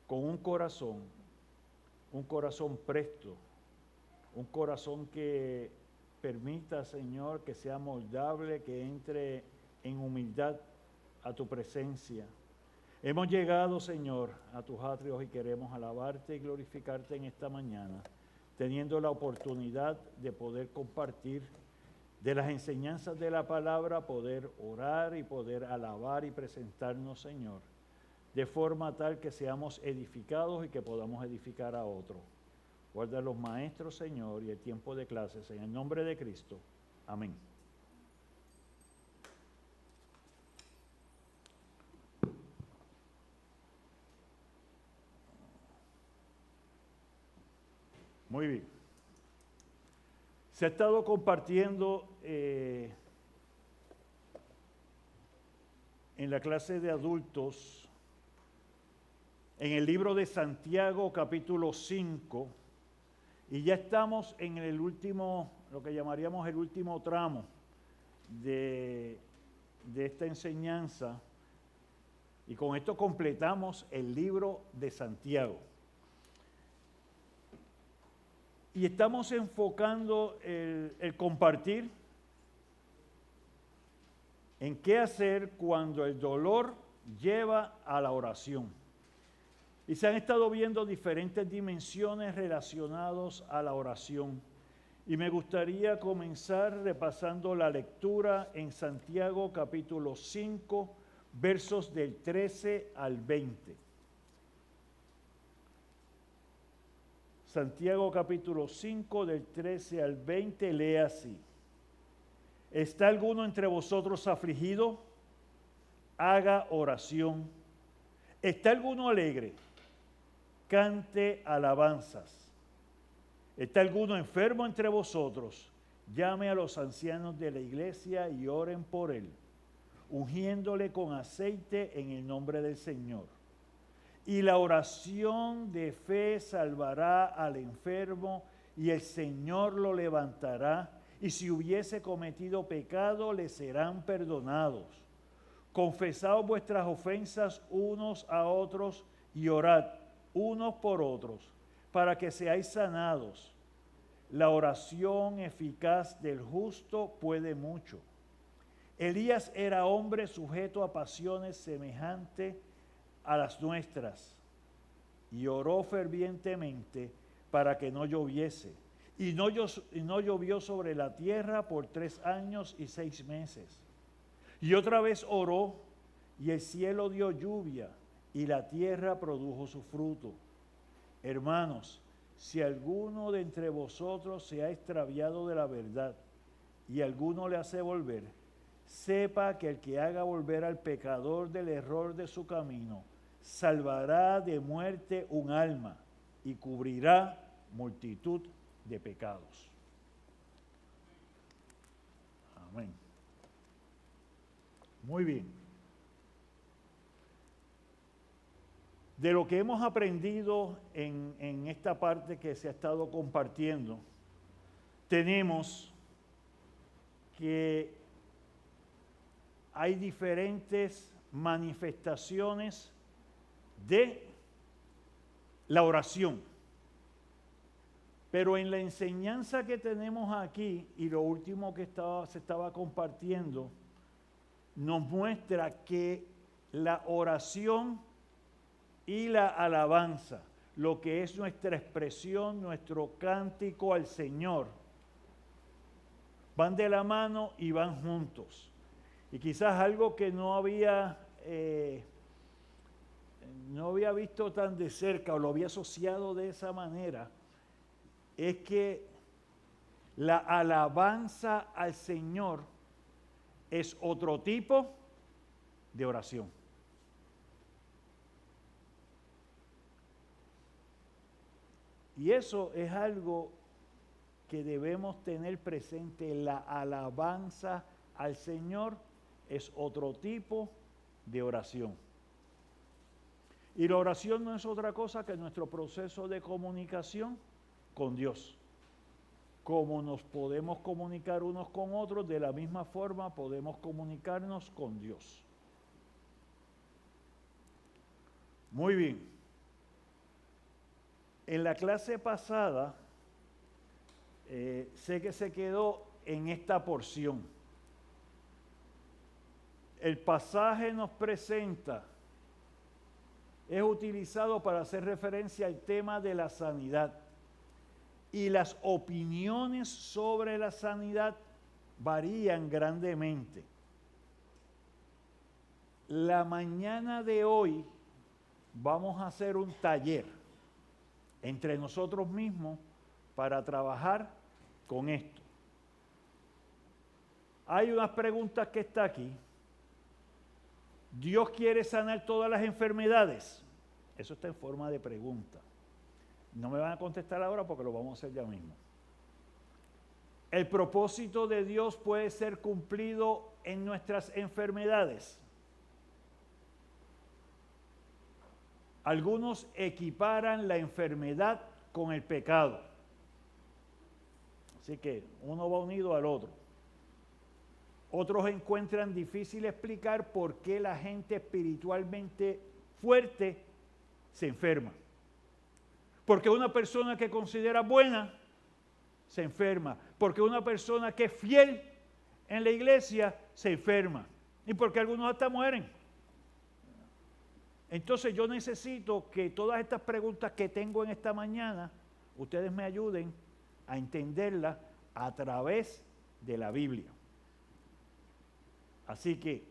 con un corazón presto, un corazón que permita, Señor, que sea moldable, que entre en humildad a tu presencia. Hemos llegado, Señor, a tus atrios y queremos alabarte y glorificarte en esta mañana, teniendo la oportunidad de poder compartir de las enseñanzas de la palabra, poder orar y poder alabar y presentarnos, Señor, de forma tal que seamos edificados y que podamos edificar a otros. Guarda a los maestros, Señor, y el tiempo de clases, en el nombre de Cristo. Amén. Muy bien. Se ha estado compartiendo en la clase de adultos, en el libro de Santiago, capítulo 5, y ya estamos en el último, lo que llamaríamos el último tramo de esta enseñanza, y con esto completamos el libro de Santiago. Y estamos enfocando el compartir en qué hacer cuando el dolor lleva a la oración. Y se han estado viendo diferentes dimensiones relacionadas a la oración. Y me gustaría comenzar repasando la lectura en Santiago capítulo 5, versos del 13 al 20. Santiago capítulo 5 del 13 al 20 lee así: ¿Está alguno entre vosotros afligido? Haga oración. ¿Está alguno alegre? Cante alabanzas. ¿Está alguno enfermo entre vosotros? Llame a los ancianos de la iglesia y oren por él, ungiéndole con aceite en el nombre del Señor. Y la oración de fe salvará al enfermo, y el Señor lo levantará, y si hubiese cometido pecado, le serán perdonados. Confesad vuestras ofensas unos a otros, y orad unos por otros, para que seáis sanados. La oración eficaz del justo puede mucho. Elías era hombre sujeto a pasiones semejantes a las nuestras, y oró fervientemente para que no lloviese, y no llovió sobre la tierra por 3 años y 6 meses. Y otra vez oró, y el cielo dio lluvia, y la tierra produjo su fruto. Hermanos, si alguno de entre vosotros se ha extraviado de la verdad, y alguno le hace volver, sepa que el que haga volver al pecador del error de su camino, salvará de muerte un alma y cubrirá multitud de pecados. Amén. Muy bien. De lo que hemos aprendido en esta parte que se ha estado compartiendo, tenemos que hay diferentes manifestaciones de la oración. Pero en la enseñanza que tenemos aquí, y lo último que se estaba compartiendo, nos muestra que la oración y la alabanza, lo que es nuestra expresión, nuestro cántico al Señor, van de la mano y van juntos. Y quizás algo que no había visto tan de cerca o lo había asociado de esa manera, es que la alabanza al Señor es otro tipo de oración. Y eso es algo que debemos tener presente. La alabanza al Señor es otro tipo de oración. Y la oración no es otra cosa que nuestro proceso de comunicación con Dios. Como nos podemos comunicar unos con otros, de la misma forma podemos comunicarnos con Dios. Muy bien. En la clase pasada, sé que se quedó en esta porción. El pasaje nos presenta, es utilizado para hacer referencia al tema de la sanidad. Y las opiniones sobre la sanidad varían grandemente. La mañana de hoy vamos a hacer un taller entre nosotros mismos para trabajar con esto. Hay unas preguntas que está aquí. ¿Dios quiere sanar todas las enfermedades? Eso está en forma de pregunta. No me van a contestar ahora porque lo vamos a hacer ya mismo. ¿El propósito de Dios puede ser cumplido en nuestras enfermedades? Algunos equiparan la enfermedad con el pecado. Así que uno va unido al otro. Otros encuentran difícil explicar por qué la gente espiritualmente fuerte se enferma. Porque una persona que considera buena se enferma. Porque una persona que es fiel en la iglesia se enferma. Y porque algunos hasta mueren. Entonces yo necesito que todas estas preguntas que tengo en esta mañana, ustedes me ayuden a entenderlas a través de la Biblia. Así que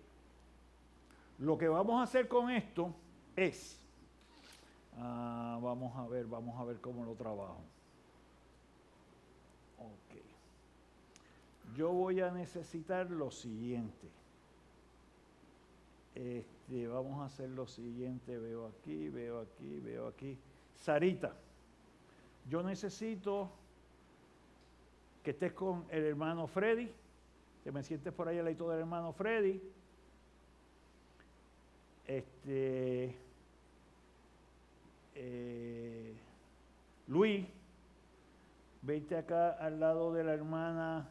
lo que vamos a hacer con esto es, vamos a ver cómo lo trabajo. Ok. Yo voy a necesitar lo siguiente. Vamos a hacer lo siguiente, veo aquí. Sarita, yo necesito que estés con el hermano Freddy, que me sientes por ahí al lado del hermano Freddy. Luis, vete acá al lado de la hermana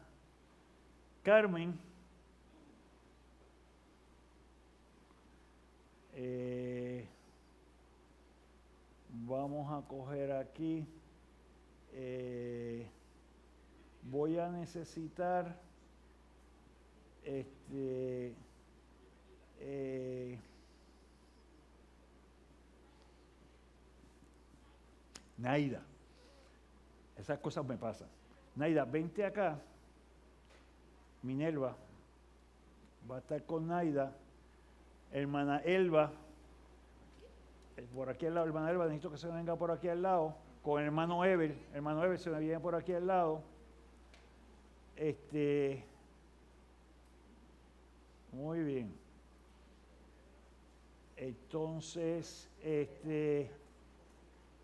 Carmen. Vamos a coger aquí. Voy a necesitar Naida. Esas cosas me pasan. Naida, vente acá. Minerva va a estar con Naida. Hermana Elba, por aquí al lado, hermana Elba, necesito que se venga por aquí al lado, con el hermano Ever se me viene por aquí al lado. Muy bien. Entonces,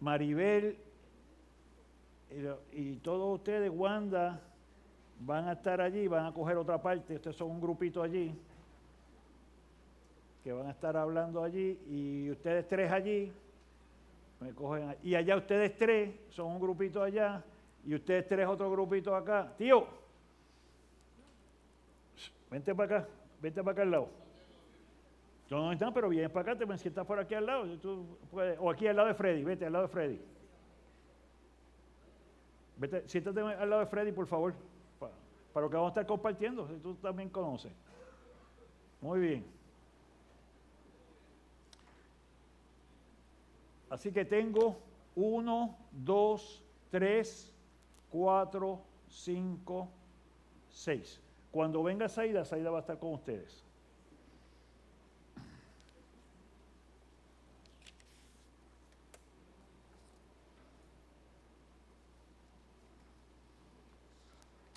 Maribel y todos ustedes, Wanda, van a estar allí, van a coger otra parte, ustedes son un grupito allí, que van a estar hablando allí, y ustedes tres allí, me cogen, y allá ustedes tres, son un grupito allá, y ustedes tres otro grupito acá. Tío, vente para acá al lado. Yo no están, pero vienes para acá, te me sientas por aquí al lado, tú puedes, o aquí al lado de Freddy, vete al lado de Freddy. Vete, siéntate al lado de Freddy, por favor, para lo que vamos a estar compartiendo, si tú también conoces. Muy bien. Así que tengo 1, 2, 3, 4, 5, 6. Cuando venga Saida, Saida va a estar con ustedes.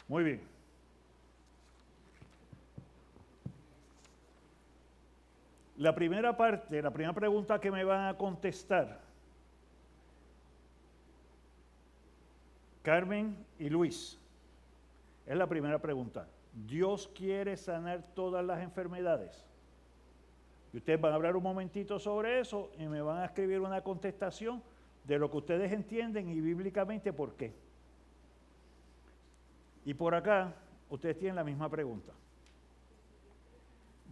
Muy bien. La primera parte, la primera pregunta que me van a contestar, Carmen y Luis, es la primera pregunta. ¿Dios quiere sanar todas las enfermedades? Y ustedes van a hablar un momentito sobre eso y me van a escribir una contestación de lo que ustedes entienden y bíblicamente por qué. Y por acá, ustedes tienen la misma pregunta.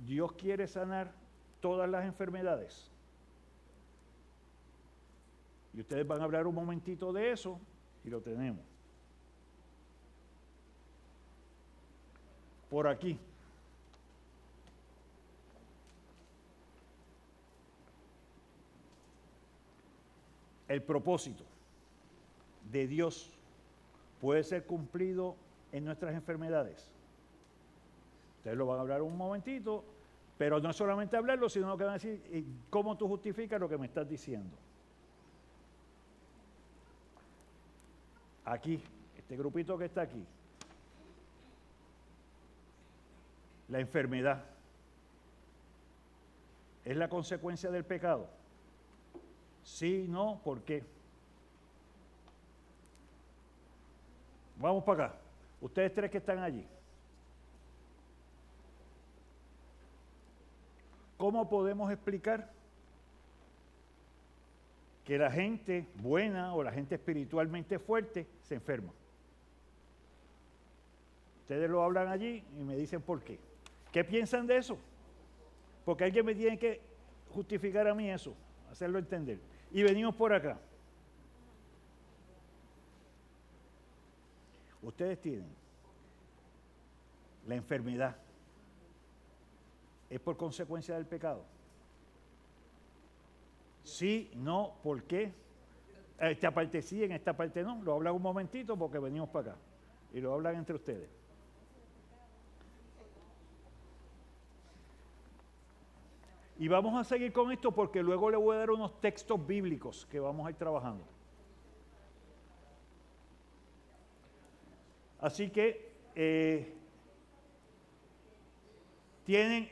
¿Dios quiere sanar todas las enfermedades? Y ustedes van a hablar un momentito de eso y lo tenemos. Por aquí. El propósito de Dios puede ser cumplido en nuestras enfermedades. Ustedes lo van a hablar un momentito, pero no es solamente hablarlo, sino que van a decir cómo tú justificas lo que me estás diciendo. Aquí, este grupito que está aquí, la enfermedad es la consecuencia del pecado. Sí, no, ¿por qué? Vamos para acá. Ustedes tres que están allí. ¿Cómo podemos explicar que la gente buena o la gente espiritualmente fuerte se enferma? Ustedes lo hablan allí y me dicen por qué. ¿Qué piensan de eso? Porque alguien me tiene que justificar a mí eso, hacerlo entender. Y venimos por acá. Ustedes tienen la enfermedad. ¿Es por consecuencia del pecado? Sí, no, ¿por qué? Esta parte sí, en esta parte no. Lo hablan un momentito porque venimos para acá. Y lo hablan entre ustedes. Y vamos a seguir con esto porque luego le voy a dar unos textos bíblicos que vamos a ir trabajando. Así que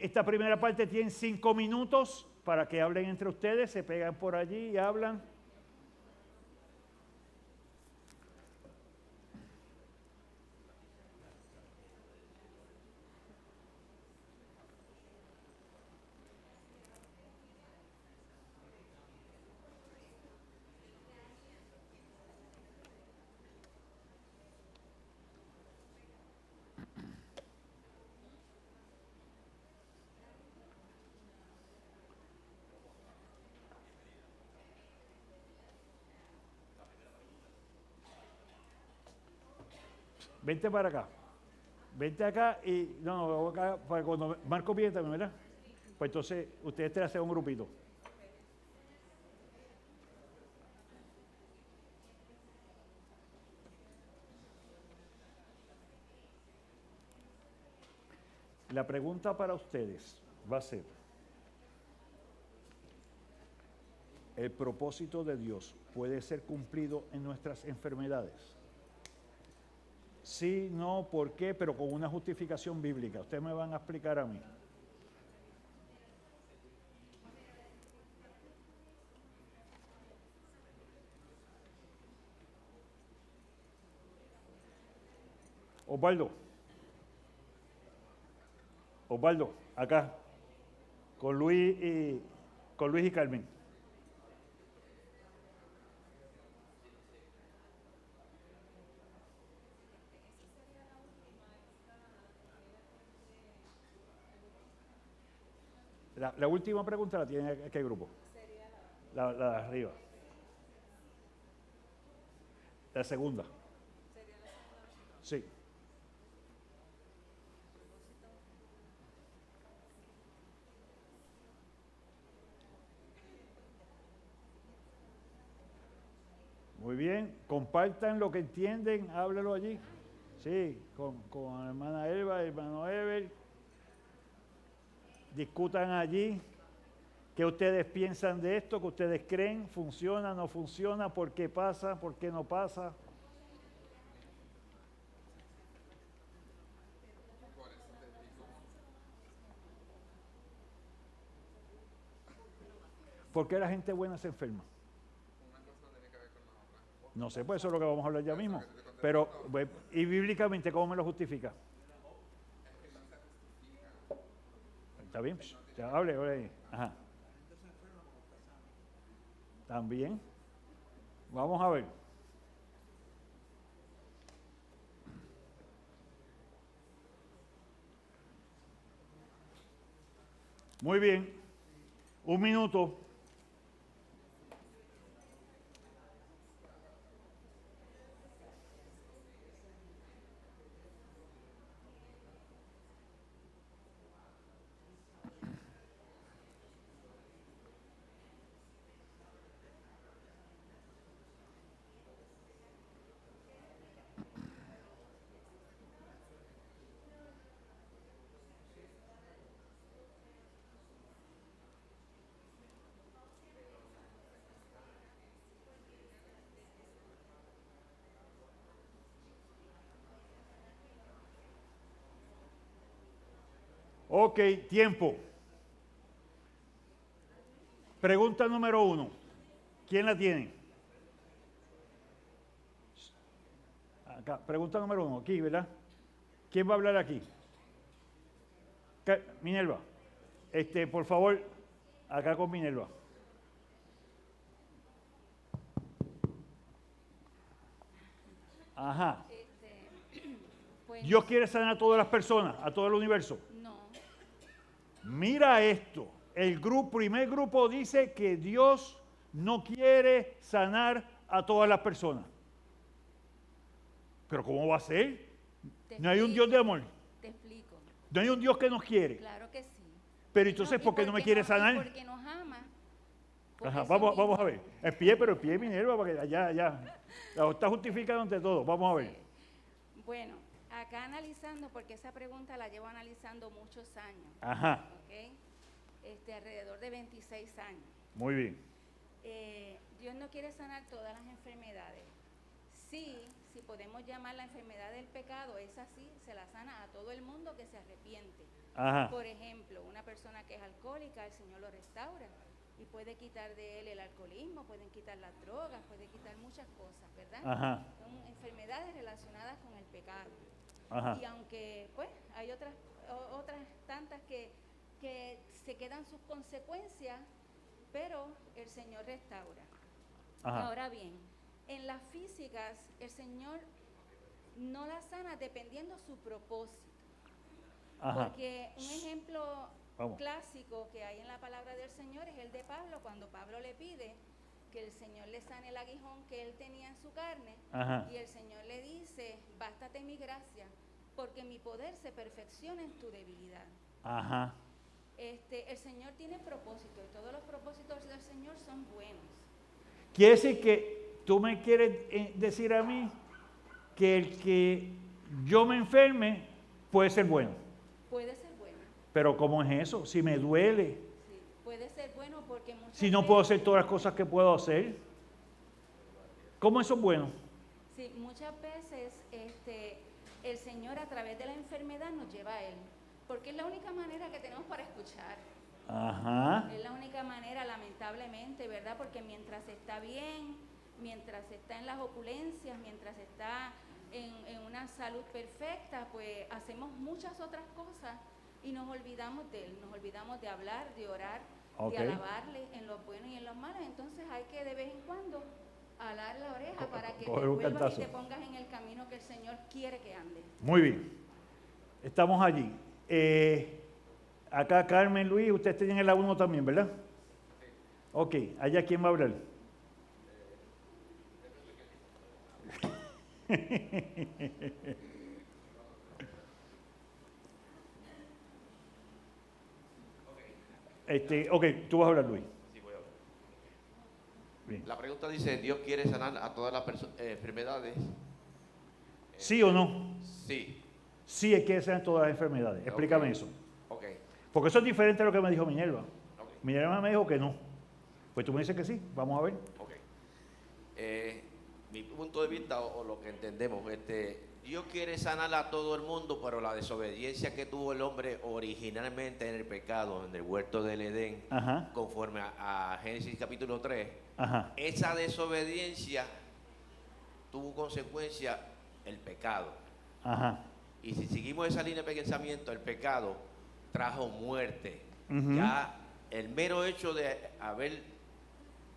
esta primera parte tienen 5 minutos para que hablen entre ustedes, se pegan por allí y hablan. Vente para acá. Vente acá y... No, acá, para cuando Marco viene también, ¿verdad? Pues entonces ustedes te hacen un grupito. La pregunta para ustedes va a ser, ¿el propósito de Dios puede ser cumplido en nuestras enfermedades? Sí, no, ¿por qué? Pero con una justificación bíblica. Ustedes me van a explicar a mí. Osvaldo, acá, con Luis y Carmen. La última pregunta la tiene aquel grupo. La de arriba. La segunda. Sí. Muy bien. Compartan lo que entienden, háblalo allí. Sí, con la hermana Elba, el hermano Ever. Discutan allí. ¿Qué ustedes piensan de esto? ¿Qué ustedes creen? ¿Funciona? ¿No funciona? ¿Por qué pasa? ¿Por qué no pasa? ¿Por qué la gente buena se enferma? No sé, pues eso es lo que vamos a hablar ya mismo. Pero, y bíblicamente, ¿cómo me lo justifica? ¿Está bien? Ya hable ahí. Ajá. También. Vamos a ver. Muy bien. Un minuto. Ok, tiempo. Pregunta número 1. ¿Quién la tiene? Acá, pregunta número 1, aquí, ¿verdad? ¿Quién va a hablar aquí? Minerva. Por favor, acá con Minerva. Ajá. Pues Dios quiere sanar a todas las personas, a todo el universo. no, Mira esto. El primer grupo dice que Dios no quiere sanar a todas las personas. Pero ¿cómo va a ser? No hay un Dios de amor. te explico. No hay un Dios que nos quiere. Claro que sí. Pero entonces, ¿por qué no me quiere sanar? Porque nos ama. Por Ajá, eso vamos mismo. a ver. El pie, pero el pie, Minerva, porque ya. La está justificando ante todo. Vamos a ver. Bueno, acá analizando, porque esa pregunta la llevo analizando muchos años. Ajá. ¿Ok? Alrededor de 26 años. Muy bien. Dios no quiere sanar todas las enfermedades. Sí, si podemos llamar la enfermedad del pecado, esa sí se la sana a todo el mundo que se arrepiente. Ajá. Por ejemplo, una persona que es alcohólica, el Señor lo restaura y puede quitar de él el alcoholismo, pueden quitar las drogas, puede quitar muchas cosas, ¿verdad? Ajá. Son enfermedades relacionadas con el pecado. Ajá. Y aunque pues hay otras tantas que se quedan sus consecuencias, pero el Señor restaura. Ajá. Ahora bien, en las físicas el Señor no las sana dependiendo su propósito. Ajá. Porque un ejemplo Vamos. clásico que hay en la palabra del Señor es el de Pablo, cuando Pablo le pide que el Señor le sane el aguijón que él tenía en su carne. Ajá. Y el Señor le dice, bástate mi gracia, porque mi poder se perfecciona en tu debilidad. Ajá. El Señor tiene propósito y todos los propósitos del Señor son buenos. Quiere decir que tú me quieres decir a mí que el que yo me enferme puede ser bueno. Puede ser bueno. Pero ¿cómo es eso? Si me duele, Sí, puede ser bueno porque muchas si no puedo hacer todas las cosas que puedo hacer, ¿cómo eso es bueno? Sí, muchas veces el Señor a través de la enfermedad nos lleva a Él, porque es la única manera que tenemos para escuchar. Ajá. Es la única manera, lamentablemente, ¿verdad? Porque mientras está bien, mientras está en las opulencias, mientras está en una salud perfecta, pues hacemos muchas otras cosas y nos olvidamos de Él, nos olvidamos de hablar, de orar, Ok. de alabarle en los buenos y en los malos. Entonces hay que de vez en cuando alar la oreja para que te coger un vuelvas y cantazo. te pongas en el camino que el Señor quiere que andes. Muy bien. Estamos allí. Acá Carmen, Luis, ustedes tienen la 1 también, ¿verdad? Ok, allá ¿quién va a hablar? Ok, tú vas a hablar, Luis. Sí, voy a hablar. Bien. La pregunta dice, ¿Dios quiere sanar a todas las enfermedades? ¿Sí o no? Sí. Sí, es que sean todas las enfermedades. Explícame Ok. eso. Ok. Porque eso es diferente a lo que me dijo Minerva. Ok. Minerva me dijo que no. Pues tú me dices que sí. Vamos a ver. Ok. Mi punto de vista o lo que entendemos, Dios quiere sanar a todo el mundo, pero la desobediencia que tuvo el hombre originalmente en el pecado, en el huerto del Edén, Ajá. conforme a Génesis capítulo 3, Ajá. esa desobediencia tuvo consecuencia el pecado. Ajá. Y si seguimos esa línea de pensamiento, el pecado trajo muerte. Ujú. Ya el mero hecho de haber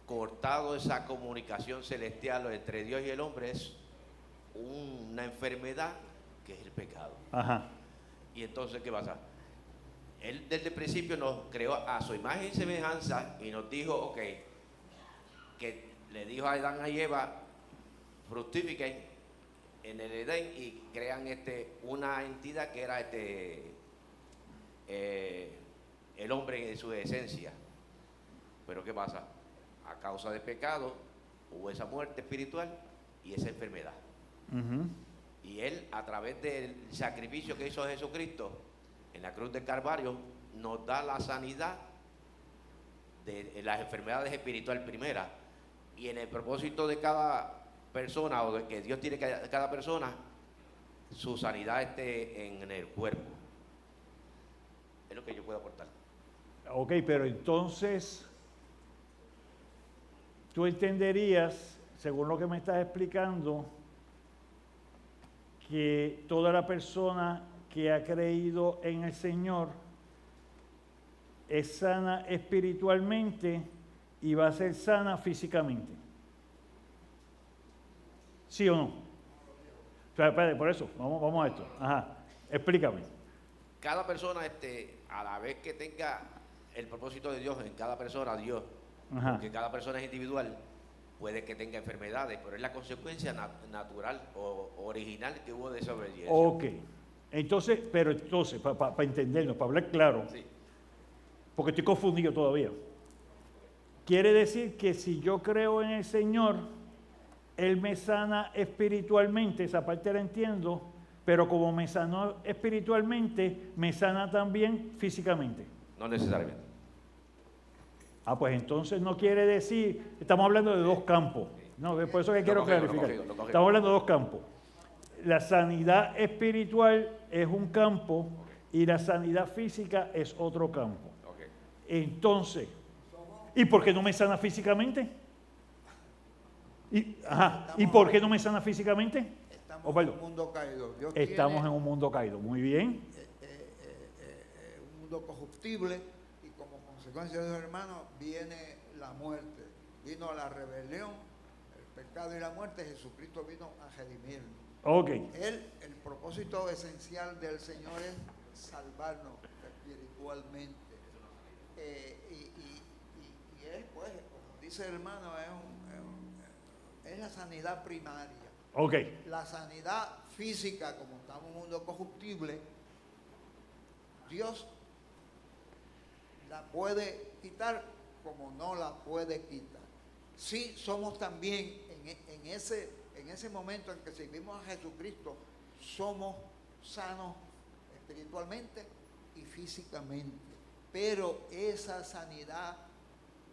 cortado esa comunicación celestial entre Dios y el hombre es una enfermedad que es el pecado. Ajá. Y entonces, ¿qué pasa? Él desde el principio nos creó a su imagen y semejanza y nos dijo, ok, que le dijo a Adán y Eva, fructifiquen en el Edén y crean una entidad que era el hombre en su esencia. Pero ¿qué pasa? A causa del pecado hubo esa muerte espiritual y esa enfermedad. Ujú. Y él, a través del sacrificio que hizo Jesucristo en la cruz del Calvario, nos da la sanidad de las enfermedades espirituales primeras. Y en el propósito de cada persona, o de que Dios tiene cada persona, su sanidad esté en el cuerpo. lo que yo puedo aportar. Ok, pero entonces, tú entenderías, según lo que me estás explicando, que toda la persona que ha creído en el Señor es sana espiritualmente y va a ser sana físicamente. ¿Sí o no? O sea, espérate, por eso, vamos a esto. Ajá, explícame. Cada persona, a la vez que tenga el propósito de Dios en cada persona, Dios, Ajá. porque cada persona es individual, puede que tenga enfermedades, pero es la consecuencia natural o original que hubo de esa obediencia. Ok. Entonces, para entendernos, para hablar claro, Sí. porque estoy confundido todavía. Quiere decir que si yo creo en el Señor, Él me sana espiritualmente, esa parte la entiendo, pero como me sanó espiritualmente, me sana también físicamente. No necesariamente. Ah, pues entonces no quiere decir, estamos hablando de dos campos. No, por eso que quiero clarificar. Lo cogí. Estamos hablando de dos campos. La sanidad espiritual es un campo y la sanidad física es otro campo. Okay. Entonces, ¿y por qué no me sana físicamente? ¿Y por qué no me sana físicamente? Estamos en un mundo caído. Dios Estamos tiene, en un mundo caído. Muy bien. un mundo corruptible y como consecuencia de eso, hermanos, viene la muerte. Vino la rebelión, el pecado y la muerte. Jesucristo vino a redimirnos. Ok. El propósito esencial del Señor es salvarnos espiritualmente. Y es, pues, como dice el hermano, es la sanidad primaria. Ok. La sanidad física, como estamos en un mundo corruptible, Dios la puede quitar como no la puede quitar. Sí, somos también en ese momento en que servimos a Jesucristo, somos sanos espiritualmente y físicamente. Pero esa sanidad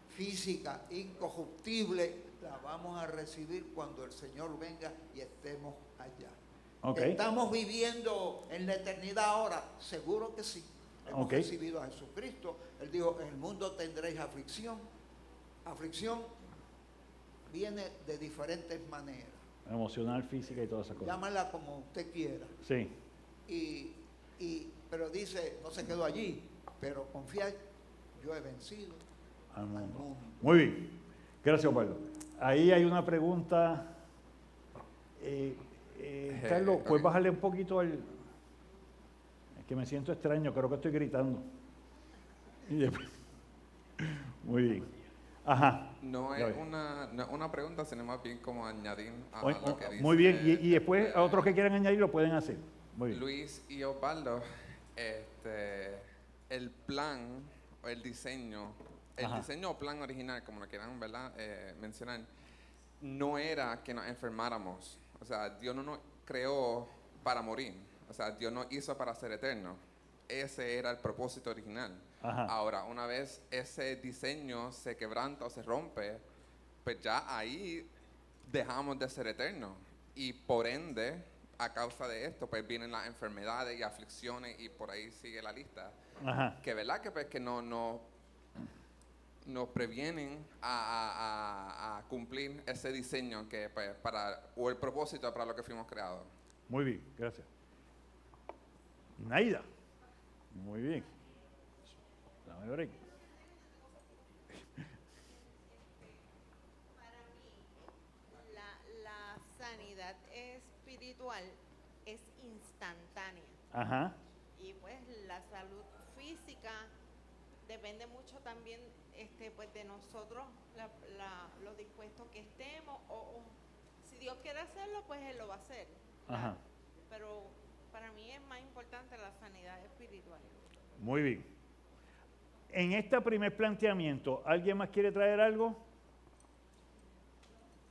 física incorruptible la vamos a recibir cuando el Señor venga y estemos allá. Okay. ¿Estamos viviendo en la eternidad ahora? Seguro que sí. Hemos recibido a Jesucristo. Él dijo, en el mundo tendréis aflicción. Aflicción viene de diferentes maneras. Emocional, física y todas esas cosas. Llámala como usted quiera. Sí. Pero dice, no se quedó allí, pero confiad, yo he vencido al mundo. Muy bien. Gracias, Pablo. Ahí hay una pregunta. Carlos, ¿puedes bajarle un poquito al...? Es que me siento extraño, creo que estoy gritando. Muy bien. Ajá. No es una pregunta, sino más bien como añadir a lo que dice. Muy bien, y después a otros que quieran añadir lo pueden hacer. Muy bien. Luis y Osvaldo, el plan o el diseño o plan original, como lo quieran, ¿verdad? Mencionar, no era que nos enfermáramos. O sea, Dios no nos creó para morir. O sea, Dios nos hizo para ser eternos. Ese era el propósito original. Ajá. Ahora, una vez ese diseño se quebranta o se rompe, pues ya ahí dejamos de ser eternos. Y por ende, a causa de esto, pues vienen las enfermedades y aflicciones y por ahí sigue la lista. Ajá. Que verdad que pues que nos previenen a cumplir ese diseño que pues o el propósito para lo que fuimos creados. Muy bien, gracias. Naida. Muy bien. Dame break. Para mí, la sanidad espiritual es instantánea. Ajá. Y pues la salud física depende mucho también pues de nosotros, lo dispuestos que estemos, o si Dios quiere hacerlo, pues Él lo va a hacer. Ajá. Pero para mí es más importante la sanidad espiritual. Muy bien. En este primer planteamiento, ¿alguien más quiere traer algo?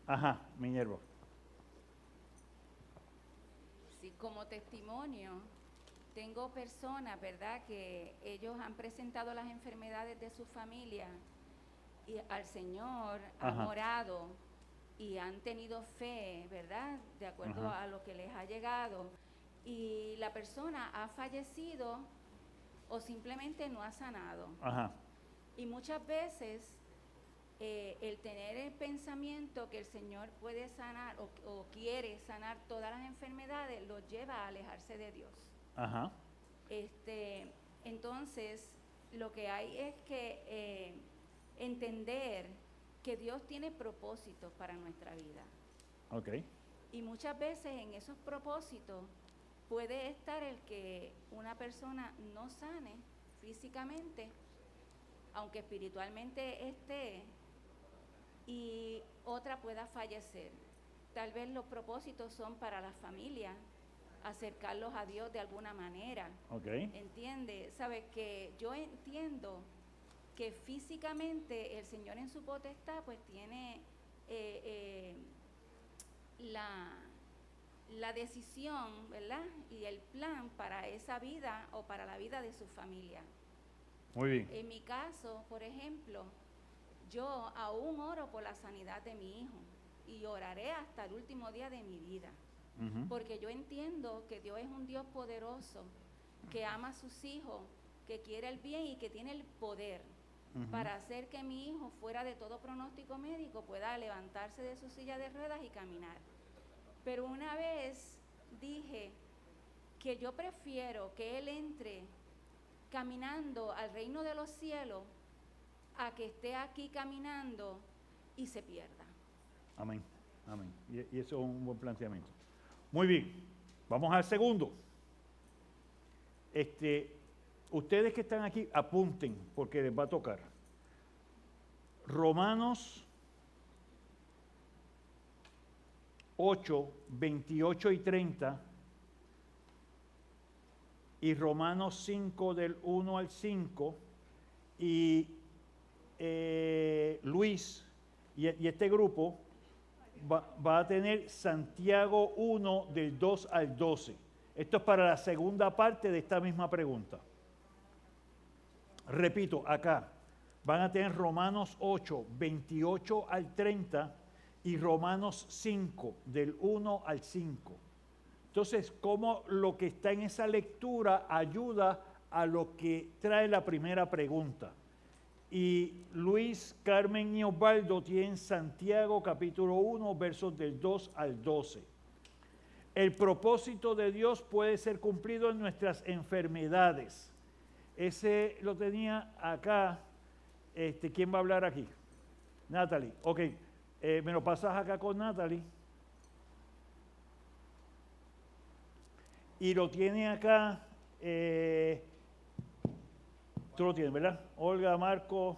Ajá, Minerva. Sí, como testimonio, tengo personas, ¿verdad?, que ellos han presentado las enfermedades de su familia y al Señor han orado y han tenido fe, ¿verdad?, de acuerdo a lo que les ha llegado. Y la persona ha fallecido o simplemente no ha sanado. Ajá. Y muchas veces el tener el pensamiento que el Señor puede sanar o quiere sanar todas las enfermedades lo lleva a alejarse de Dios. Ajá. Entonces, lo que hay es que entender que Dios tiene propósitos para nuestra vida. Ok. Y muchas veces en esos propósitos puede estar el que una persona no sane físicamente, aunque espiritualmente esté, y otra pueda fallecer. Tal vez los propósitos son para la familia, acercarlos a Dios de alguna manera. Ok. ¿Entiende? Sabes que yo entiendo que físicamente el Señor en su potestad pues tiene la decisión, ¿verdad? Y el plan para esa vida o para la vida de su familia. Muy bien. En mi caso, por ejemplo, yo aún oro por la sanidad de mi hijo y oraré hasta el último día de mi vida. Ujú. Porque yo entiendo que Dios es un Dios poderoso, que ama a sus hijos, que quiere el bien y que tiene el poder Ujú. para hacer que mi hijo, fuera de todo pronóstico médico, pueda levantarse de su silla de ruedas y caminar. Pero una vez dije que yo prefiero que él entre caminando al reino de los cielos a que esté aquí caminando y se pierda. Amén. Amén. Y eso es un buen planteamiento. Muy bien. Vamos al segundo. Ustedes que están aquí, apunten, porque les va a tocar. Romanos 8, 28 y 30 y Romanos 5 del 1 al 5 y Luis y este grupo va a tener Santiago 1 del 2 al 12. Esto es para la segunda parte de esta misma pregunta. Repito, acá van a tener Romanos 8, 28 al 30 y Romanos 5 del 1 al 5. Entonces, cómo lo que está en esa lectura ayuda a lo que trae la primera pregunta. Y Luis, Carmen y Osvaldo tienen Santiago capítulo 1, versos del 2 al 12. El propósito de Dios puede ser cumplido en nuestras enfermedades. Ese lo tenía acá. ¿Quién va a hablar aquí? Natalie. Ok, me lo pasas acá con Natalie. Y lo tiene acá, tú lo tienes, ¿verdad? Olga, Marco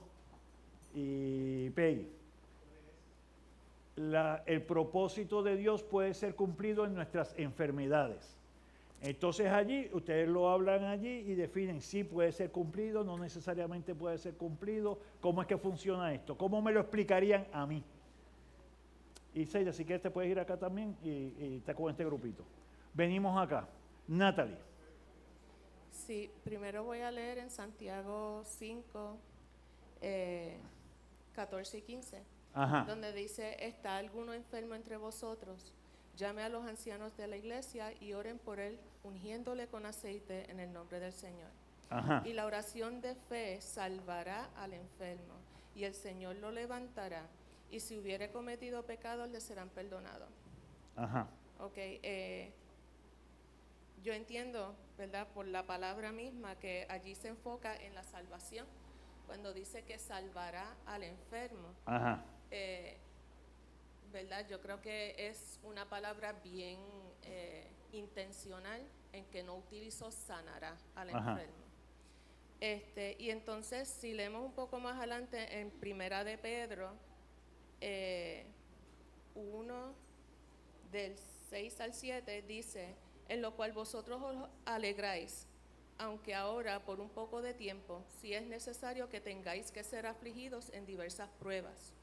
y Peggy. El propósito de Dios puede ser cumplido en nuestras enfermedades. Entonces allí, ustedes lo hablan allí y definen si puede ser cumplido, no necesariamente puede ser cumplido, cómo es que funciona esto, cómo me lo explicarían a mí. Y Seida, si quieres te puedes ir acá también y está con este grupito. Venimos acá. Natalie. Sí, primero voy a leer en Santiago 5, 14 y 15, Ajá. donde dice, ¿está alguno enfermo entre vosotros? Llame a los ancianos de la iglesia y oren por él, ungiéndole con aceite en el nombre del Señor. Ajá. Y la oración de fe salvará al enfermo, y el Señor lo levantará, y si hubiere cometido pecados le serán perdonados. Ajá. Ok, yo entiendo, ¿verdad?, por la palabra misma, que allí se enfoca en la salvación, cuando dice que salvará al enfermo. Ajá. ¿Verdad? Yo creo que es una palabra bien intencional, en que no utilizó sanará al Ajá. enfermo. Y entonces, si leemos un poco más adelante en Primera de Pedro 1, del 6 al 7, dice, en lo cual vosotros os alegráis, aunque ahora por un poco de tiempo, si es necesario que tengáis que ser afligidos en diversas pruebas,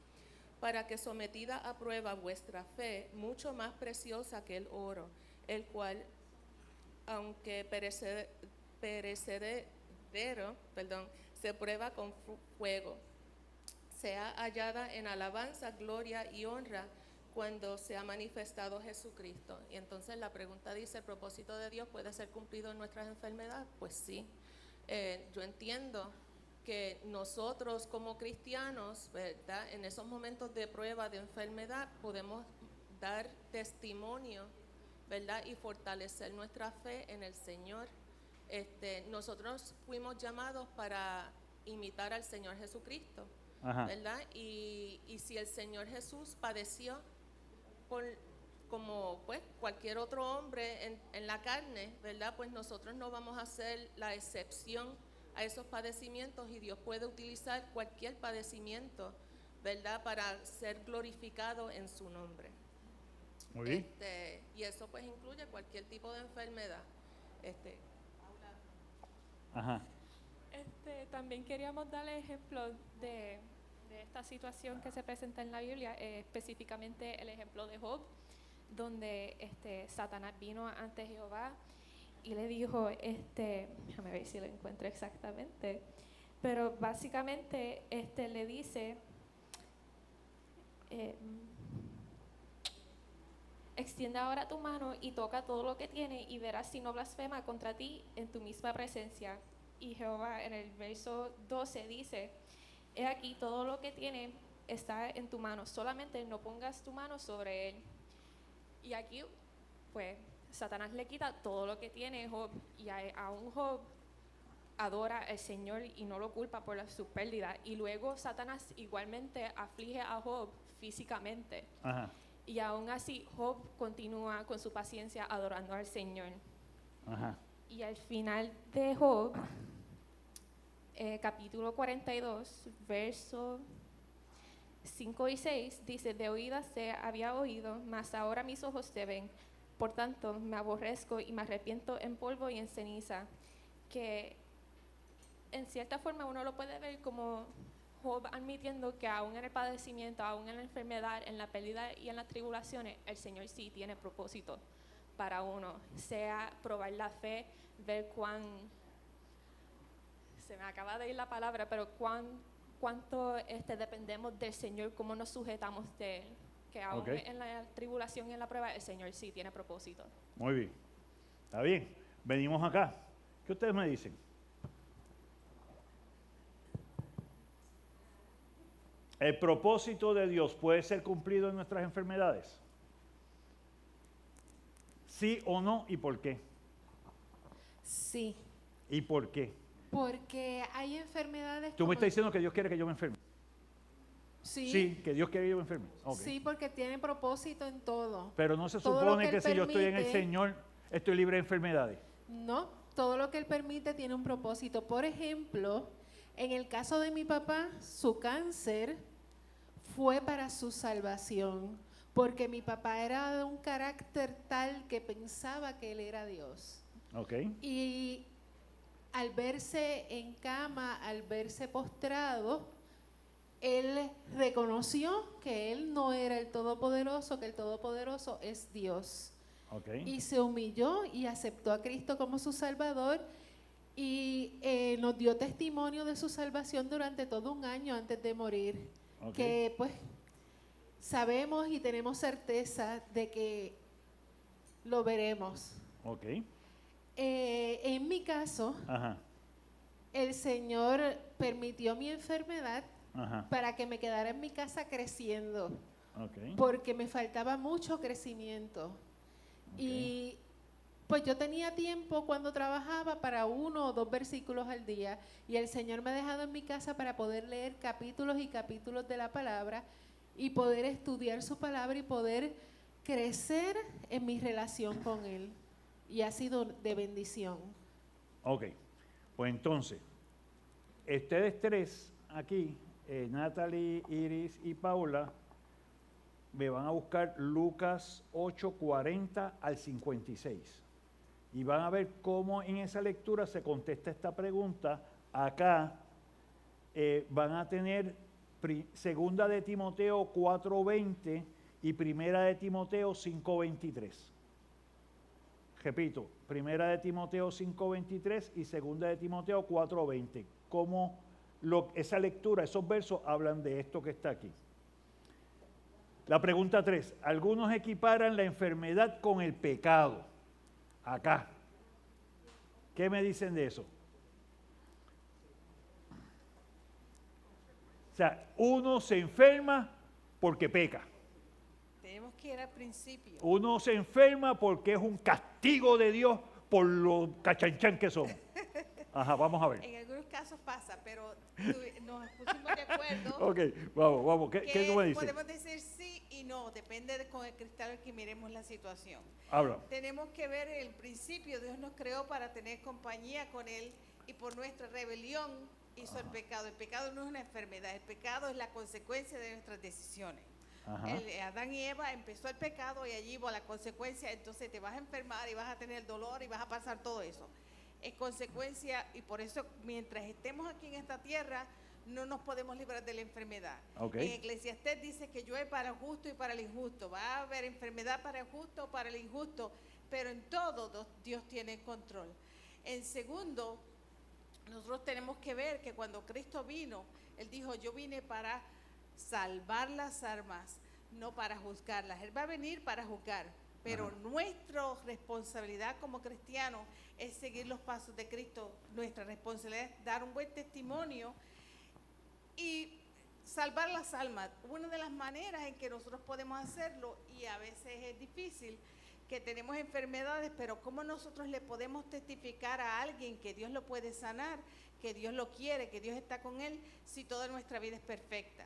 para que sometida a prueba vuestra fe, mucho más preciosa que el oro, el cual, aunque perecedero, se prueba con fuego, sea hallada en alabanza, gloria y honra cuando se ha manifestado Jesucristo. Y entonces la pregunta dice, ¿el propósito de Dios puede ser cumplido en nuestras enfermedades? Pues sí. yo entiendo que nosotros como cristianos, ¿verdad? En esos momentos de prueba, de enfermedad, podemos dar testimonio, ¿verdad? Y fortalecer nuestra fe en el Señor. Nosotros fuimos llamados para imitar al Señor Jesucristo, Ajá. ¿verdad? Y si el Señor Jesús padeció como pues cualquier otro hombre en la carne, ¿verdad? Pues nosotros no vamos a ser la excepción a esos padecimientos, y Dios puede utilizar cualquier padecimiento, ¿verdad? Para ser glorificado en su nombre. Muy bien. Y eso pues incluye cualquier tipo de enfermedad. Ajá. También queríamos darle ejemplo de esta situación que se presenta en la Biblia, específicamente el ejemplo de Job, donde Satanás vino ante Jehová y le dijo, déjame ver si lo encuentro exactamente, pero básicamente le dice, extiende ahora tu mano y toca todo lo que tiene y verás si no blasfema contra ti en tu misma presencia. Y Jehová en el verso 12 dice, he aquí todo lo que tiene está en tu mano, solamente no pongas tu mano sobre él. Y aquí pues Satanás le quita todo lo que tiene Job, y aún Job adora al Señor y no lo culpa por sus pérdidas. Y luego Satanás igualmente aflige a Job físicamente. Ajá. Y aún así Job continúa con su paciencia adorando al Señor. Ajá. Y al final de Job, capítulo 42, versos 5 y 6, dice, de oídas se había oído, mas ahora mis ojos te ven. Por tanto, me aborrezco y me arrepiento en polvo y en ceniza. Que en cierta forma uno lo puede ver como Job admitiendo que aún en el padecimiento, aún en la enfermedad, en la pérdida y en las tribulaciones, el Señor sí tiene propósito para uno, sea probar la fe, ver se me acaba de ir la palabra, pero cuánto dependemos del Señor, cómo nos sujetamos de Él, que aún en la tribulación y en la prueba, el Señor sí tiene propósito. Muy bien. Está bien. Venimos acá. ¿Qué ustedes me dicen? ¿El propósito de Dios puede ser cumplido en nuestras enfermedades? ¿Sí o no? ¿Y por qué? Sí, ¿Y por qué? porque hay enfermedades Tú me estás diciendo que Dios quiere que yo me enferme. Sí, que Dios quiere que yo me enferme. Okay. sí, porque tiene propósito en todo. Pero no se Todo lo supone que que Él si yo estoy en el permite- Señor, estoy libre de enfermedades. No, todo lo que Él permite tiene un propósito. Por ejemplo, en el caso de mi papá, su cáncer fue para su salvación, porque mi papá era de un carácter tal que pensaba que Él era Dios. Ok. Y al verse en cama, al verse postrado, él reconoció que él no era el Todopoderoso, que el Todopoderoso es Dios. Ok. Y se humilló y aceptó a Cristo como su Salvador, y nos dio testimonio de su salvación durante todo un año antes de morir. Ok. Que pues sabemos y tenemos certeza de que lo veremos. Ok. En mi caso, Ajá. el Señor permitió mi enfermedad Ajá. para que me quedara en mi casa creciendo, Ok. porque me faltaba mucho crecimiento. Y pues yo tenía tiempo cuando trabajaba para 1 o 2 versículos al día, y el Señor me ha dejado en mi casa para poder leer capítulos y capítulos de la palabra y poder estudiar su palabra y poder crecer en mi relación con Él. Y ha sido de bendición. Ok. Pues entonces, ustedes tres aquí, Natalie, Iris y Paula, me van a buscar Lucas 8:40 al 56. Y van a ver cómo en esa lectura se contesta esta pregunta. Acá van a tener segunda de Timoteo 4:20 y primera de Timoteo 5:23. Repito, primera de Timoteo 5:23 y segunda de Timoteo 4:20. Cómo esa lectura, esos versos hablan de esto que está aquí. La pregunta 3. Algunos equiparan la enfermedad con el pecado. Acá. ¿Qué me dicen de eso? sea, uno se enferma porque peca. Tenemos que ir al principio. Uno se enferma porque es un castigo de Dios por lo cachanchan que somos. Ajá, vamos a ver. En algunos casos pasa, pero nos pusimos de acuerdo. Ok, vamos. ¿Qué tú me dices? Podemos decir sí y no, depende de con el cristal que miremos la situación. Habla. Tenemos que ver el principio. Dios nos creó para tener compañía con Él y por nuestra rebelión hizo el pecado. El pecado no es una enfermedad, el pecado es la consecuencia de nuestras decisiones. Adán y Eva empezó el pecado y allí va la consecuencia, entonces te vas a enfermar y vas a tener dolor y vas a pasar todo eso. Es consecuencia y por eso mientras estemos aquí en esta tierra no nos podemos librar de la enfermedad. En Eclesiastés dice que llueve para el justo y para el injusto. Va a haber enfermedad para el justo o para el injusto, pero en todo Dios tiene control. En segundo, nosotros tenemos que ver que cuando Cristo vino, Él dijo, yo vine para salvar las almas, no para juzgarlas. Él va a venir para juzgar, pero nuestra responsabilidad como cristianos es seguir los pasos de Cristo. Nuestra responsabilidad es dar un buen testimonio y salvar las almas. Una de las maneras en que nosotros podemos hacerlo, y a veces es difícil, que tenemos enfermedades, pero ¿cómo nosotros le podemos testificar a alguien que Dios lo puede sanar, que Dios lo quiere, que Dios está con él, si toda nuestra vida es perfecta?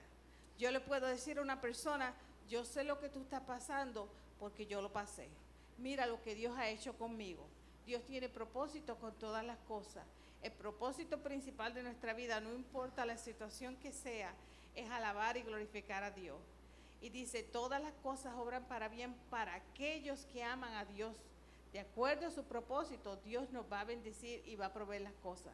Yo le puedo decir a una persona, yo sé lo que tú estás pasando porque yo lo pasé. Mira lo que Dios ha hecho conmigo. Dios tiene propósito con todas las cosas. El propósito principal de nuestra vida, no importa la situación que sea, es alabar y glorificar a Dios. Y dice, todas las cosas obran para bien para aquellos que aman a Dios. De acuerdo a su propósito, Dios nos va a bendecir y va a proveer las cosas.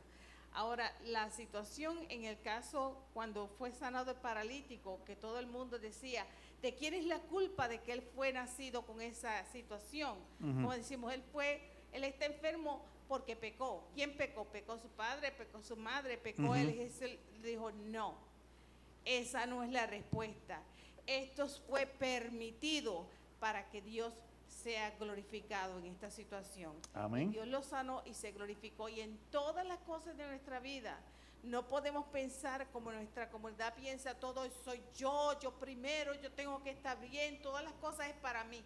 Ahora, la situación en el caso cuando fue sanado el paralítico, que todo el mundo decía, ¿de quién es la culpa de que él fue nacido con esa situación? Como decimos, él está enfermo porque pecó. ¿Quién pecó? Pecó su padre, pecó su madre, pecó él. Y él dijo, no, esa no es la respuesta. Esto fue permitido para que Dios sea glorificado en esta situación. Amén. Dios lo sanó y se glorificó. Y en todas las cosas de nuestra vida, no podemos pensar como nuestra comunidad piensa, todo soy yo primero, yo tengo que estar bien, todas las cosas es para mí.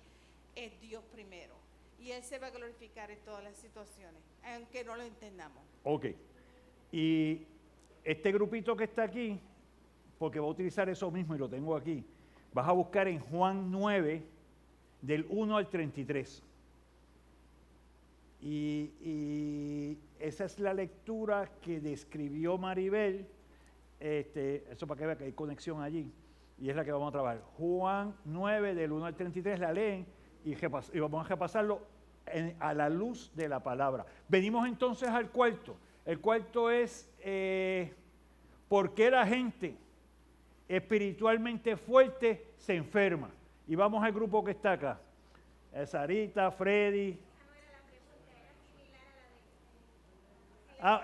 Es Dios primero. Y Él se va a glorificar en todas las situaciones, aunque no lo entendamos. Ok. Y este grupito que está aquí, porque voy a utilizar eso mismo y lo tengo aquí, vas a buscar en Juan 9, del 1 al 33. Y esa es la lectura que describió Maribel, eso para que vea que hay conexión allí, y es la que vamos a trabajar. Juan 9, del 1 al 33, la leen y vamos a repasarlo a la luz de la palabra. Venimos entonces al cuarto. El cuarto es, ¿por qué la gente espiritualmente fuerte se enferma? Y vamos al grupo que está acá. Sarita, Freddy.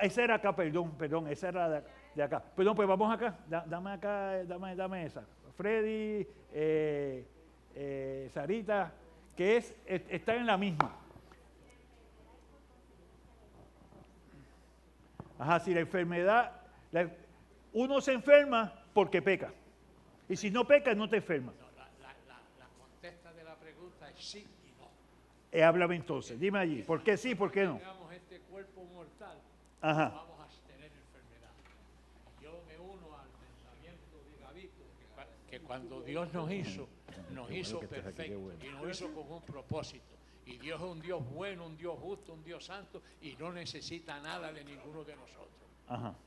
Esa era acá, perdón, esa era de acá. Perdón, pues vamos acá. Dame acá, dame esa. Freddy, Sarita, que está en la misma. Ajá, si la enfermedad, uno se enferma porque peca. Y si no peca, no te enferma. La contesta de la pregunta es sí y no. Háblame entonces, dime allí, ¿por qué sí, por qué no? Tengamos este cuerpo mortal, vamos a tener enfermedad. Yo me uno al pensamiento de Gabito, que cuando Dios nos hizo perfecto y nos hizo con un propósito. Y Dios es un Dios bueno, un Dios justo, un Dios santo y no necesita nada de ninguno de nosotros.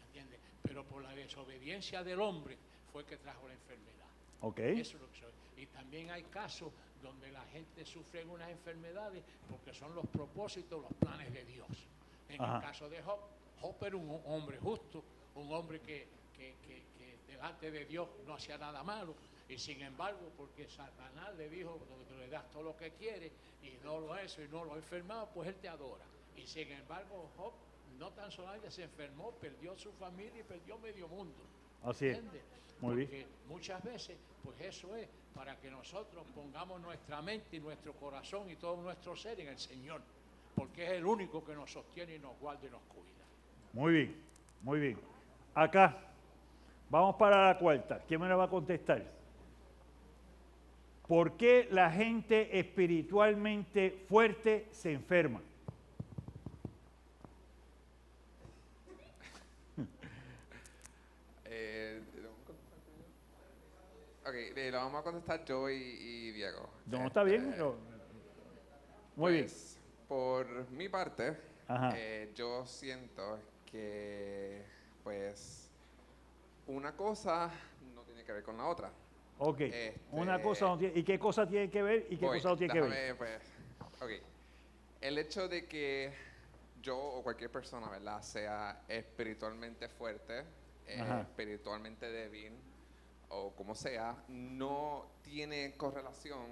¿Entiendes? Pero por la desobediencia del hombre fue que trajo la enfermedad. Eso es lo que soy. Y también hay casos donde la gente sufre unas enfermedades porque son los propósitos, los planes de Dios. En el caso de Job, Job era un hombre justo, un hombre que delante de Dios no hacía nada malo. Y sin embargo, porque Satanás le dijo, le das todo lo que quieres y no lo es y no lo ha enfermado, pues él te adora. Y sin embargo, Job no tan solamente se enfermó, perdió su familia y perdió medio mundo. Así es. Muy bien. Porque muchas veces, pues eso es para que nosotros pongamos nuestra mente y nuestro corazón y todo nuestro ser en el Señor, porque es el único que nos sostiene y nos guarda y nos cuida. Muy bien, muy bien. Acá, Vamos para la cuarta. ¿Quién me la va a contestar? ¿Por qué la gente espiritualmente fuerte se enferma? Ok, lo vamos a contestar yo y Diego. No, está bien. Muy bien. Por mi parte, Ajá. yo siento que, pues, una cosa no tiene que ver con la otra. Ok. Una cosa no tiene, ¿y qué cosa tiene que ver y qué cosa no tiene que ver? Pues, ok. El hecho de que yo o cualquier persona, ¿verdad?, sea espiritualmente fuerte, espiritualmente débil, o como sea, no tiene correlación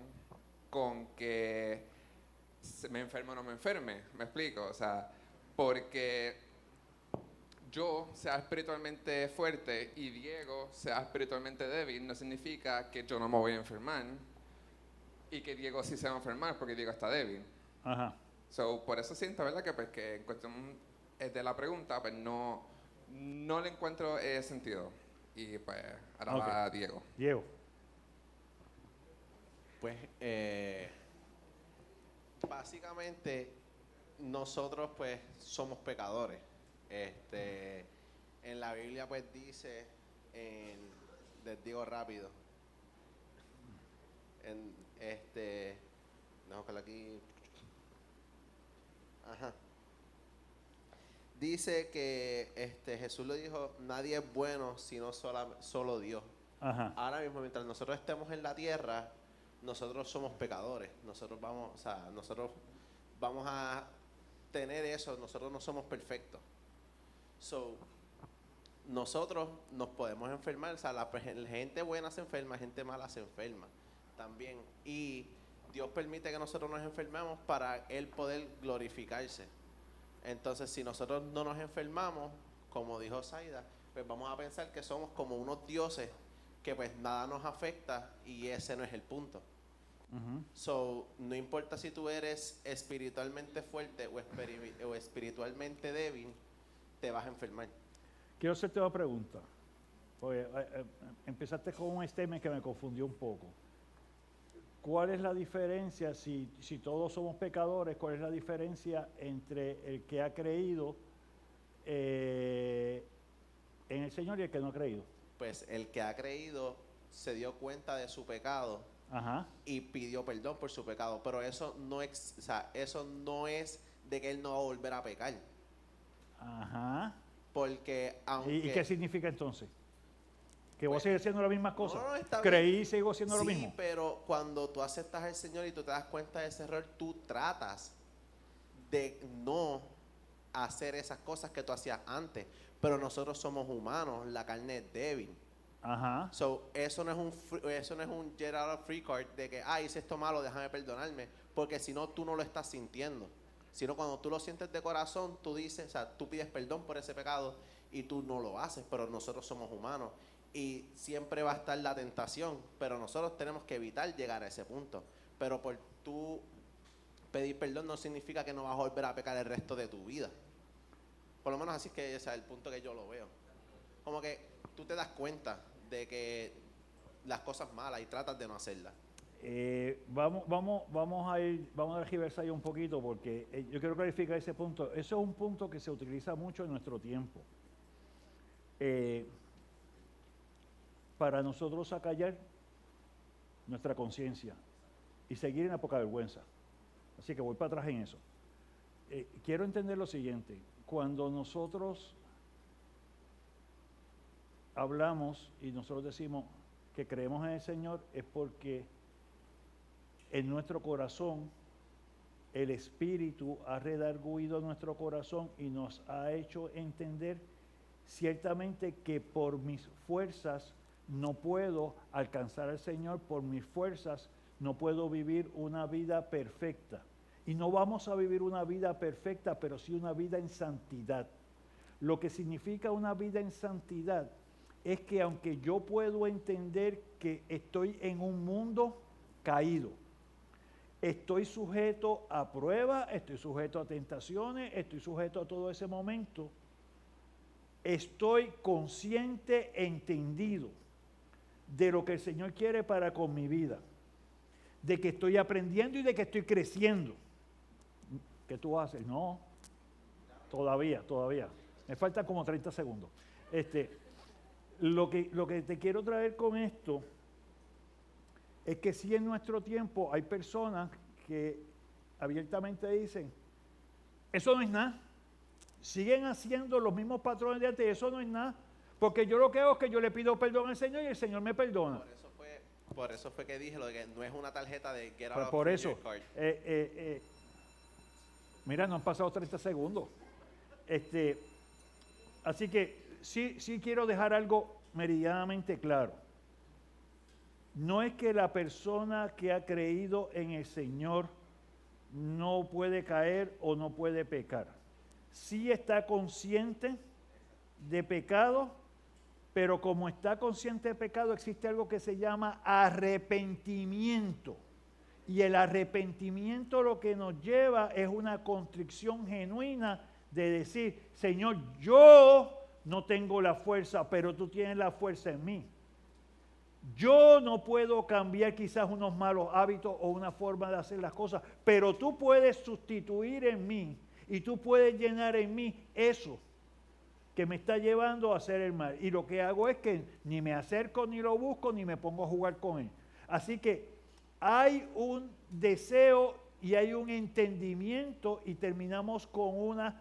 con que me enferme o no me enferme. ¿Me explico? O sea, porque yo sea espiritualmente fuerte y Diego sea espiritualmente débil, no significa que yo no me voy a enfermar y que Diego sí se va a enfermar porque Diego está débil. Ajá. So, por eso siento, ¿verdad?, que, pues, que en cuestión de la pregunta, pues no le encuentro sentido. Y pues ahora va Diego. Diego. Pues básicamente nosotros pues somos pecadores. En la Biblia pues dice, les digo rápido, no, que aquí, dice que Jesús le dijo, nadie es bueno sino solo Dios. Ajá. Ahora mismo, mientras nosotros estemos en la tierra, nosotros somos pecadores. Nosotros vamos a tener eso. Nosotros no somos perfectos. So, nosotros nos podemos enfermar. O sea, la gente buena se enferma, gente mala se enferma también. Y Dios permite que nosotros nos enfermemos para Él poder glorificarse. Entonces, si nosotros no nos enfermamos, como dijo Zaida, pues vamos a pensar que somos como unos dioses que pues nada nos afecta y ese no es el punto. So, no importa si tú eres espiritualmente fuerte o espiritualmente débil, te vas a enfermar. Quiero hacerte una pregunta. Oye, empezaste con un statement que me confundió un poco. ¿Cuál es la diferencia, si todos somos pecadores, cuál es la diferencia entre el que ha creído en el Señor y el que no ha creído? Pues el que ha creído se dio cuenta de su pecado y pidió perdón por su pecado, pero eso no es de que él no va a volver a pecar. Porque aunque... ¿Y qué significa entonces? ¿Que voy a seguir haciendo las mismas cosas? No, ¿Creí y sigo haciendo lo sí, mismo? Sí, pero cuando tú aceptas al Señor y tú te das cuenta de ese error, tú tratas de no hacer esas cosas que tú hacías antes. Pero nosotros somos humanos, la carne es débil. So, eso no es un get out of free card de que, hice esto malo, déjame perdonarme. Porque si no, tú no lo estás sintiendo. Sino cuando tú lo sientes de corazón, tú dices, o sea, tú pides perdón por ese pecado y tú no lo haces. Pero nosotros somos humanos. Y siempre va a estar la tentación, pero nosotros tenemos que evitar llegar a ese punto. Pero por tú pedir perdón no significa que no vas a volver a pecar el resto de tu vida. Por lo menos así es que ese es el punto que yo lo veo. Como que tú te das cuenta de que las cosas malas y tratas de no hacerlas. Vamos a reversar ahí un poquito porque yo quiero clarificar ese punto. Eso es un punto que se utiliza mucho en nuestro tiempo. Para nosotros acallar nuestra conciencia y seguir en la poca vergüenza. Así que voy para atrás en eso. Quiero entender lo siguiente. Cuando nosotros hablamos y nosotros decimos que creemos en el Señor, es porque en nuestro corazón el Espíritu ha redarguido nuestro corazón y nos ha hecho entender ciertamente que por mis fuerzas no puedo alcanzar al Señor, por mis fuerzas no puedo vivir una vida perfecta. Y no vamos a vivir una vida perfecta, pero sí una vida en santidad. Lo que significa una vida en santidad es que aunque yo puedo entender que estoy en un mundo caído, estoy sujeto a pruebas, estoy sujeto a tentaciones, estoy sujeto a todo ese momento, estoy consciente, entendido de lo que el Señor quiere para con mi vida, de que estoy aprendiendo y de que estoy creciendo. ¿Qué tú haces? No, todavía. Me faltan como 30 segundos. Lo que te quiero traer con esto es que si en nuestro tiempo hay personas que abiertamente dicen, eso no es nada, siguen haciendo los mismos patrones de antes, eso no es nada, porque yo lo que hago es que yo le pido perdón al Señor y el Señor me perdona. Por eso fue que dije lo de que no es una tarjeta de Get Out Pues of por Free eso, Card. mira, no han pasado 30 segundos. Así que sí quiero dejar algo meridianamente claro. No es que la persona que ha creído en el Señor no puede caer o no puede pecar. Sí está consciente de pecado, pero como está consciente de pecado, existe algo que se llama arrepentimiento. Y el arrepentimiento lo que nos lleva es una contrición genuina de decir, Señor, yo no tengo la fuerza, pero tú tienes la fuerza en mí. Yo no puedo cambiar quizás unos malos hábitos o una forma de hacer las cosas, pero tú puedes sustituir en mí y tú puedes llenar en mí eso que me está llevando a hacer el mal. Y lo que hago es que ni me acerco, ni lo busco, ni me pongo a jugar con él. Así que hay un deseo y hay un entendimiento y terminamos con una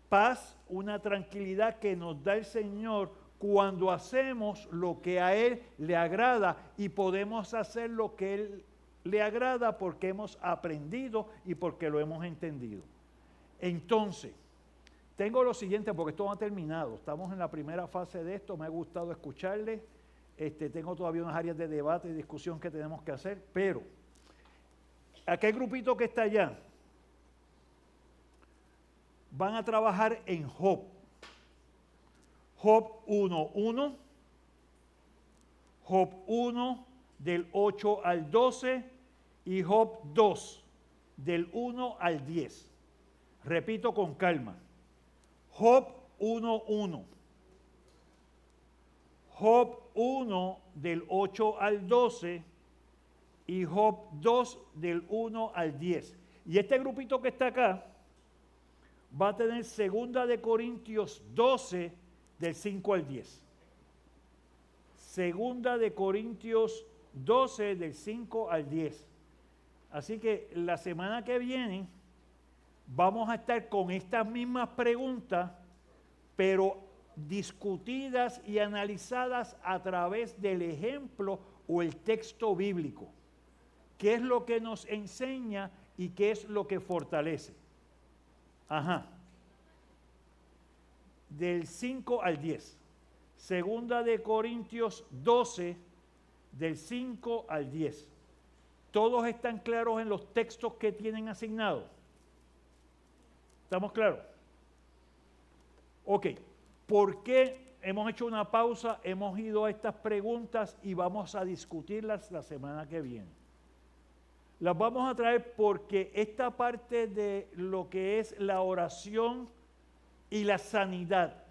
paz, una tranquilidad que nos da el Señor cuando hacemos lo que a Él le agrada y podemos hacer lo que Él le agrada porque hemos aprendido y porque lo hemos entendido. Entonces, tengo lo siguiente porque esto no ha terminado. Estamos en la primera fase de esto, me ha gustado escucharles. Tengo todavía unas áreas de debate y discusión que tenemos que hacer, pero aquel grupito que está allá van a trabajar en Job. Job 1:1, Job 1 del 8 al 12 y Job 2 del 1 al 10. Repito con calma. Job 1:1, Job 1 del 8 al 12 y Job 2 del 1 al 10. Y este grupito que está acá va a tener 2 de Corintios 12 del 5 al 10. 2 de Corintios 12 del 5 al 10. Así que la semana que viene vamos a estar con estas mismas preguntas, pero discutidas y analizadas a través del ejemplo o el texto bíblico. ¿Qué es lo que nos enseña y qué es lo que fortalece? Ajá. Del 5 al 10. 2 de Corintios 12, del 5 al 10. ¿Todos están claros en los textos que tienen asignados? ¿Estamos claros? Ok. ¿Por qué hemos hecho una pausa? Hemos ido a estas preguntas y vamos a discutirlas la semana que viene. Las vamos a traer porque esta parte de lo que es la oración y la sanidad,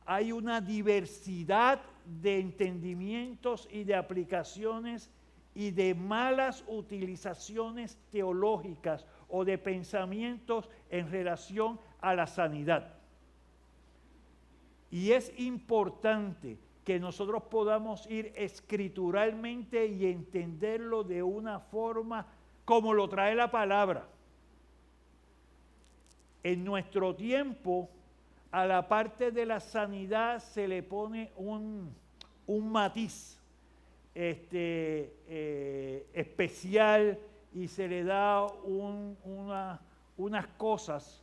hay una diversidad de entendimientos y de aplicaciones y de malas utilizaciones teológicas o de pensamientos en relación a la sanidad. Y es importante que nosotros podamos ir escrituralmente y entenderlo de una forma como lo trae la palabra. En nuestro tiempo, a la parte de la sanidad se le pone un matiz especial y se le da unas cosas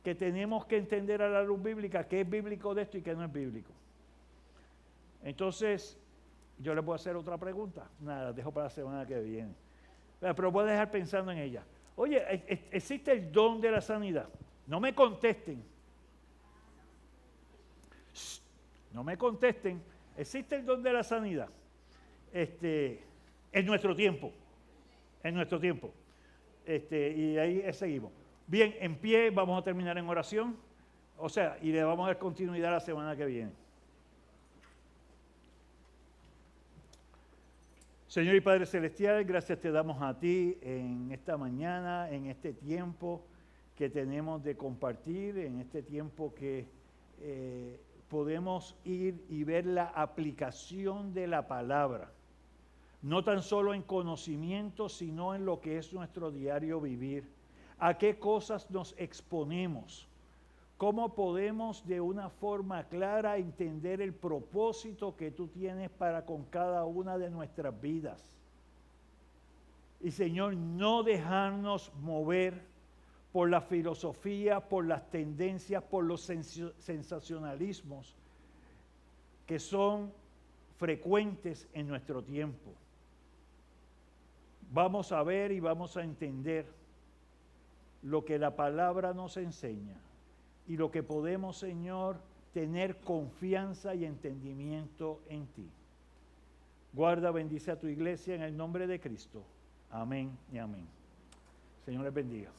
que tenemos que entender a la luz bíblica, qué es bíblico de esto y qué no es bíblico. Entonces, yo les voy a hacer otra pregunta. Nada, dejo para la semana que viene. Pero voy a dejar pensando en ella. Oye, ¿existe el don de la sanidad? No me contesten. No me contesten. ¿Existe el don de la sanidad? En nuestro tiempo. En nuestro tiempo. Y ahí seguimos. Bien, en pie, vamos a terminar en oración. O sea, y le vamos a dar continuidad la semana que viene. Señor y Padre Celestial, gracias te damos a ti en esta mañana, en este tiempo que tenemos de compartir, en este tiempo que podemos ir y ver la aplicación de la palabra. No tan solo en conocimiento, sino en lo que es nuestro diario vivir. A qué cosas nos exponemos. Cómo podemos de una forma clara entender el propósito que tú tienes para con cada una de nuestras vidas. Y Señor, no dejarnos mover por la filosofía, por las tendencias, por los sensacionalismos que son frecuentes en nuestro tiempo. Vamos a ver y vamos a entender lo que la palabra nos enseña y lo que podemos, Señor, tener confianza y entendimiento en ti. Guarda, bendice a tu iglesia en el nombre de Cristo. Amén y amén. Señor les bendiga.